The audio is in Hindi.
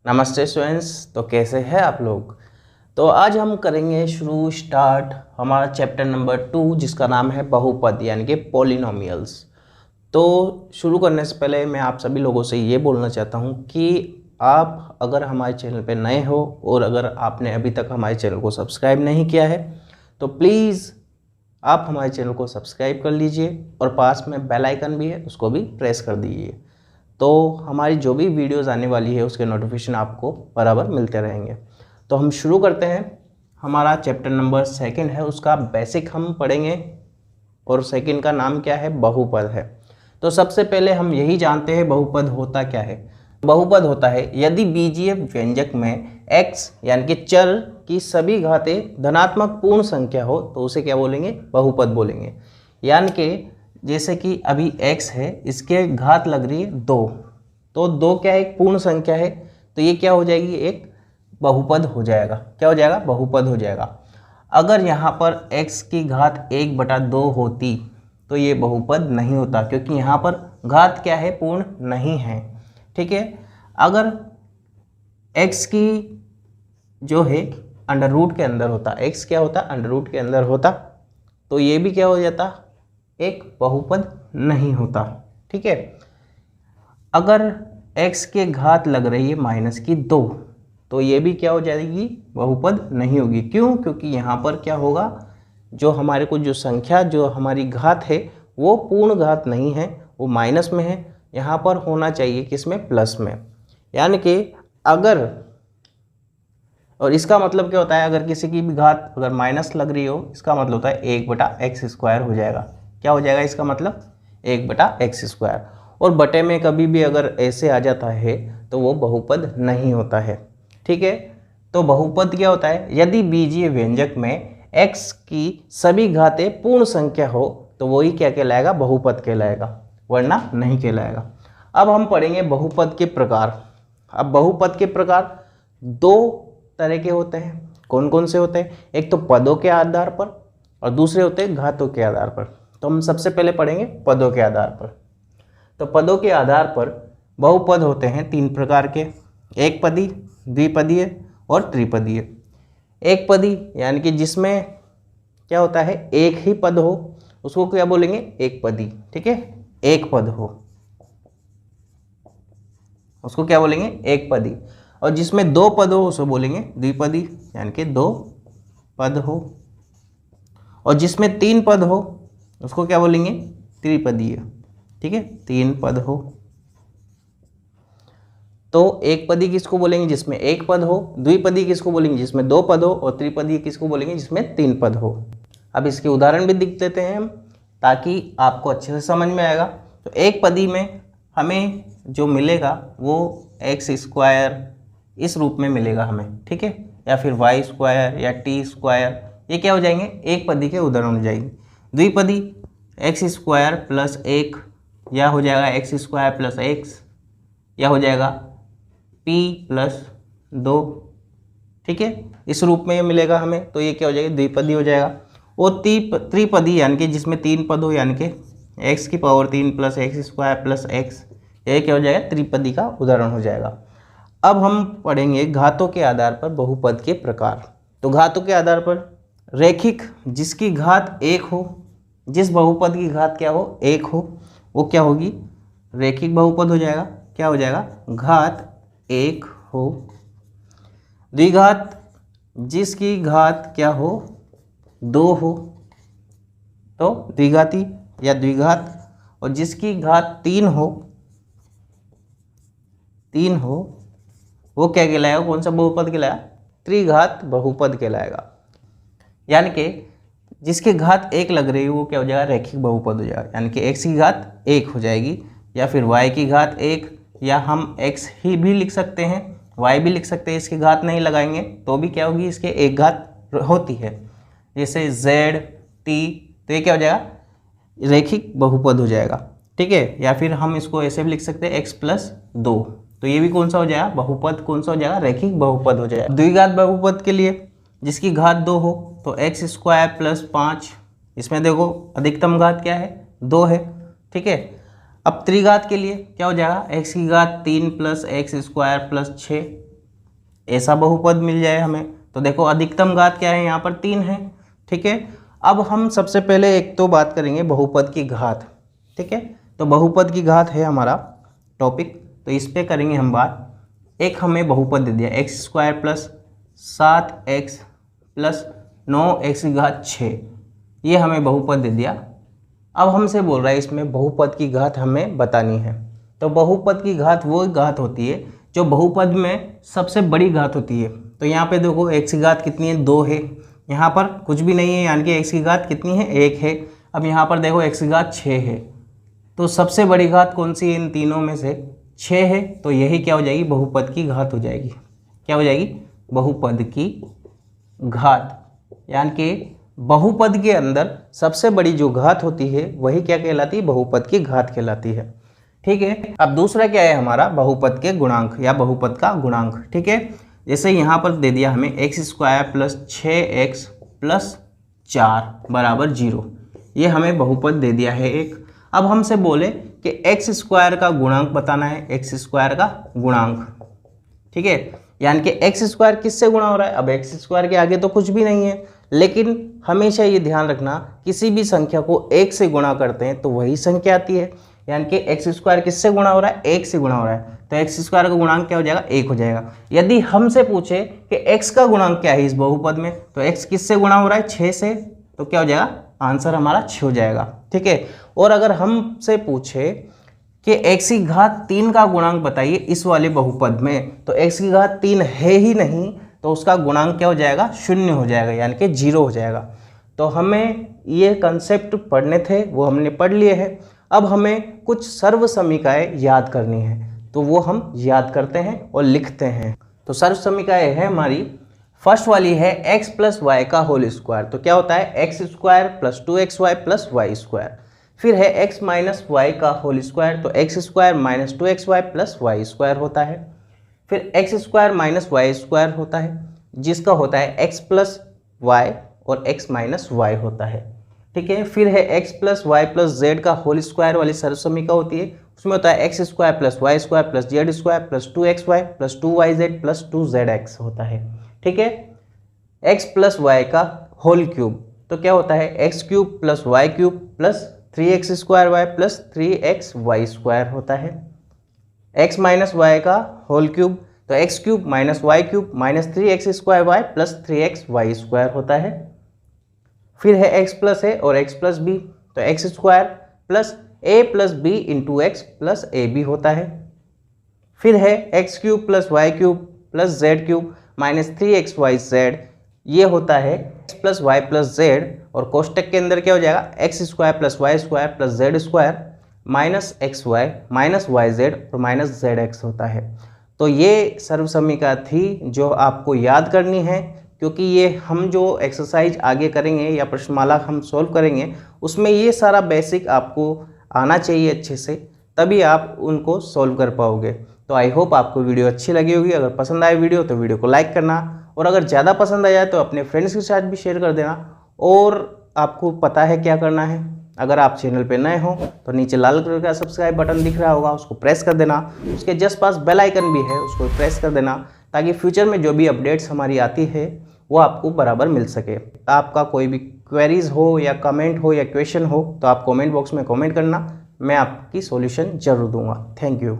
नमस्ते स्टूडेंट्स। तो कैसे हैं आप लोग। तो आज हम करेंगे स्टार्ट हमारा चैप्टर नंबर 2 जिसका नाम है बहुपद यानी कि पॉलिनोमियल्स। तो शुरू करने से पहले मैं आप सभी लोगों से ये बोलना चाहता हूँ कि आप अगर हमारे चैनल पे नए हो और अगर आपने अभी तक हमारे चैनल को सब्सक्राइब नहीं किया है तो प्लीज़ आप हमारे चैनल को सब्सक्राइब कर लीजिए और पास में बेल आइकन भी है उसको भी प्रेस कर दीजिए, तो हमारी जो भी वीडियोस आने वाली है उसके नोटिफिकेशन आपको बराबर मिलते रहेंगे। तो हम शुरू करते हैं। हमारा चैप्टर नंबर 2 है, उसका बेसिक हम पढ़ेंगे और सेकंड का नाम क्या है, बहुपद है। तो सबसे पहले हम यही जानते हैं बहुपद होता क्या है। बहुपद होता है यदि बीजीय व्यंजक में x यानी कि चर की सभी घातें धनात्मक पूर्ण संख्या हो तो उसे क्या बोलेंगे, बहुपद बोलेंगे। यानी कि जैसे कि अभी x है, इसके घात लग रही है 2, तो 2 क्या है, एक पूर्ण संख्या है, तो ये क्या हो जाएगी, एक बहुपद हो जाएगा। क्या हो जाएगा, बहुपद हो जाएगा। अगर यहाँ पर x की घात 1/2 होती तो ये बहुपद नहीं होता, क्योंकि यहाँ पर घात क्या है, पूर्ण नहीं है। ठीक है, अगर x की जो है अंडर रूट के अंदर होता, x क्या होता, अंडर रूट के अंदर होता, तो ये भी क्या हो जाता, एक बहुपद नहीं होता। ठीक है, अगर x के घात लग रही है -2 तो ये भी क्या हो जाएगी, बहुपद नहीं होगी। क्यों, क्योंकि यहाँ पर क्या होगा, जो हमारे को जो संख्या जो हमारी घात है वो पूर्ण घात नहीं है, वो माइनस में है। यहाँ पर होना चाहिए किसमें, प्लस में। यानी कि अगर, और इसका मतलब क्या होता है, अगर किसी की भी घात अगर माइनस लग रही हो इसका मतलब होता है 1/x² हो जाएगा। क्या हो जाएगा इसका मतलब, 1/x²। और बटे में कभी भी अगर ऐसे आ जाता है तो वो बहुपद नहीं होता है। ठीक है, तो बहुपद क्या होता है, यदि बीजीय व्यंजक में x की सभी घातें पूर्ण संख्या हो तो वही क्या कहलाएगा, बहुपद कहलाएगा, वरना नहीं कहलाएगा। अब हम पढ़ेंगे बहुपद के प्रकार। अब बहुपद के प्रकार 2 तरह के होते हैं। कौन कौन से होते हैं, एक तो पदों के आधार पर और दूसरे होते हैं घातों के आधार पर। तो हम सबसे पहले पढ़ेंगे पदों के आधार पर। तो पदों के आधार पर बहुपद होते हैं 3 प्रकार के, एक पदी, द्विपदीय और त्रिपदीय। एक पदी यानी कि जिसमें क्या होता है, एक ही पद हो उसको क्या बोलेंगे, एक पदी। ठीक है, एक पद हो उसको क्या बोलेंगे, एक पदी। और जिसमें 2 पद हो उसको बोलेंगे द्विपदी, यानी कि 2 पद हो। और जिसमें 3 पद हो उसको क्या बोलेंगे, त्रिपदीय। ठीक है, 3 पद हो। तो एक पदी किसको बोलेंगे, जिसमें एक पद हो, द्विपदी किसको बोलेंगे, जिसमें 2 पद हो, और त्रिपदी किसको बोलेंगे, जिसमें 3 पद हो। अब इसके उदाहरण भी दिख देते हैं हम, ताकि आपको अच्छे से समझ में आएगा। तो एक पदी में हमें जो मिलेगा वो x² इस रूप में मिलेगा हमें। ठीक है, या फिर y² या t², ये क्या हो जाएंगे, एक पदी के उदाहरण हो जाएंगे। द्विपदी x² प्लस 1, या हो जाएगा x² प्लस x, या हो जाएगा p प्लस 2। ठीक है, इस रूप में ये मिलेगा हमें, तो ये क्या हो जाएगा, द्विपदी हो जाएगा। और त्रिपदी यानी कि जिसमें 3 पद हो, यानी कि x³ plus x² plus x, ये क्या हो जाएगा, त्रिपदी का उदाहरण हो जाएगा। अब हम पढ़ेंगे घातों के आधार पर बहुपद के प्रकार। तो घातों के आधार पर रैखिक, जिसकी घात 1 हो, जिस बहुपद की घात क्या हो, 1 हो, वो क्या होगी, रैखिक बहुपद हो जाएगा। क्या हो जाएगा, घात 1 हो। द्विघात, जिसकी घात क्या हो, 2 हो, तो द्विघाती या द्विघात। और जिसकी घात 3 हो वो क्या कहलाएगा, कौन सा बहुपद कहलाएगा, त्रिघात बहुपद कहलाएगा। यानी कि जिसकी घात 1 लग रही है वो क्या हो जाएगा, रैखिक बहुपद हो जाएगा। यानी कि x की घात 1 हो जाएगी, या फिर y की घात 1, या हम x ही भी लिख सकते हैं, y भी लिख सकते हैं, इसकी घात नहीं लगाएंगे तो भी क्या होगी, इसके एक घात होती है, जैसे z t, तो ये क्या हो जाएगा, रैखिक बहुपद हो जाएगा। ठीक है, या फिर हम इसको ऐसे भी लिख सकते हैं x+2, तो ये भी कौन सा हो जाएगा, बहुपद कौन सा हो जाएगा, रैखिक बहुपद हो जाएगा। द्विघात बहुपद के लिए जिसकी घात 2 हो तो x² प्लस 5, इसमें देखो अधिकतम घात क्या है, 2 है। ठीक है, अब त्रिघात के लिए क्या हो जाएगा, x की घात 3 प्लस x² प्लस 6, ऐसा बहुपद मिल जाए हमें। तो देखो अधिकतम घात क्या है, यहाँ पर 3 है। ठीक है, अब हम सबसे पहले एक तो बात करेंगे बहुपद की घात। ठीक है, तो बहुपद की घात है हमारा टॉपिक, तो इस पे करेंगे हम बात। एक हमें बहुपद दे दिया x² plus 7x plus 9x की घात 6, ये हमें बहुपद दे दिया। अब हमसे बोल रहा है इसमें बहुपद की घात हमें बतानी है। तो बहुपद की घात वो घात होती है जो बहुपद में सबसे बड़ी घात होती है। तो यहाँ पे देखो x की घात कितनी है, 2 है, यहाँ पर कुछ भी नहीं है, यानी कि x की घात कितनी है, 1 है। अब यहाँ पर देखो x की घात 6 है, तो सबसे बड़ी घात कौन सी है इन तीनों में से, 6 है। तो यही क्या हो जाएगी, बहुपद की घात हो जाएगी। क्या हो जाएगी, बहुपद की घात, यानी कि बहुपद के अंदर सबसे बड़ी जो घात होती है वही क्या कहलाती है, बहुपद की घात कहलाती है। ठीक है, अब दूसरा क्या है हमारा, बहुपद के गुणांक या बहुपद का गुणांक। ठीक है, जैसे यहाँ पर दे दिया हमें x² प्लस 6x प्लस 4 बराबर 0, ये हमें बहुपद दे दिया है एक। अब हमसे बोले कि x² का गुणांक बताना है, x² का गुणांक। ठीक है, यानी कि x² किससे गुणा हो रहा है, अब x² के आगे तो कुछ भी नहीं है, लेकिन हमेशा ये ध्यान रखना किसी भी संख्या को 1 से गुणा करते हैं तो वही संख्या आती है। यानी कि x² किससे गुणा हो रहा है, 1 से गुणा हो रहा है, तो x² का गुणांक क्या हो जाएगा, 1 हो जाएगा। यदि हमसे पूछे कि x का गुणांक क्या है इस बहुपद में, तो x किससे गुणा हो रहा है, 6 से, तो क्या हो जाएगा, आंसर हमारा 6 हो जाएगा। ठीक है, और अगर हमसे पूछे कि x की घात 3 का गुणांक बताइए इस वाले बहुपद में, तो x की घात 3 है ही नहीं, तो उसका गुणांक क्या हो जाएगा, 0 हो जाएगा, यानी कि 0 हो जाएगा। तो हमें ये कंसेप्ट पढ़ने थे, वो हमने पढ़ लिए हैं। अब हमें कुछ सर्व समीकाएँ याद करनी है, तो वो हम याद करते हैं और लिखते हैं। तो सर्व समीकाएँ है हमारी, फर्स्ट वाली है x प्लस वाई का होल स्क्वायर। तो क्या होता है, x² plus 2xy plus y²। फिर है x माइनस वाई का होल स्क्वायर, तो x² minus 2xy plus y² होता है। फिर x² माइनस y² होता है, जिसका होता है x प्लस वाई और x माइनस वाई होता है। ठीक है, फिर है x plus Y plus Z का होल स्क्वायर वाली सर्व समीका होती है, उसमें होता है x² plus y² plus z² plus 2xy plus 2yz plus 2zx होता है। ठीक है, x प्लस वाई का होल क्यूब, तो क्या होता है, x³ plus y³ plus 3x² plus 3xy² होता है। x माइनस वाई का होल क्यूब, तो x³ minus y³ minus 3x² plus 3xy² होता है। फिर है x प्लस a और x प्लस b, तो x² plus a plus b into x plus ab होता है। फिर है x³ plus y³ plus z³ minus 3xyz, ये होता है x plus Y plus Z, और कोष्टक के अंदर क्या हो जाएगा, x² plus y² plus z² minus xy minus yz और माइनस zx होता है। तो ये सर्व समीका थी जो आपको याद करनी है, क्योंकि ये हम जो एक्सरसाइज आगे करेंगे या प्रश्नमाला हम सॉल्व करेंगे उसमें ये सारा बेसिक आपको आना चाहिए अच्छे से, तभी आप उनको सॉल्व कर पाओगे। तो आई होप आपको वीडियो अच्छी लगी होगी। अगर पसंद आए वीडियो तो वीडियो को लाइक करना, और अगर ज़्यादा पसंद आ जाए तो अपने फ्रेंड्स के साथ भी शेयर कर देना। और आपको पता है क्या करना है, अगर आप चैनल पे नए हो तो नीचे लाल कलर का सब्सक्राइब बटन दिख रहा होगा, उसको प्रेस कर देना। उसके जस्ट पास बेल आइकन भी है, उसको प्रेस कर देना, ताकि फ्यूचर में जो भी अपडेट्स हमारी आती है वो आपको बराबर मिल सके। आपका कोई भी क्वेरीज हो या कमेंट हो या क्वेश्चन हो तो आप कमेंट बॉक्स में कमेंट करना, मैं आपकी सॉल्यूशन जरूर दूंगा। Thank you.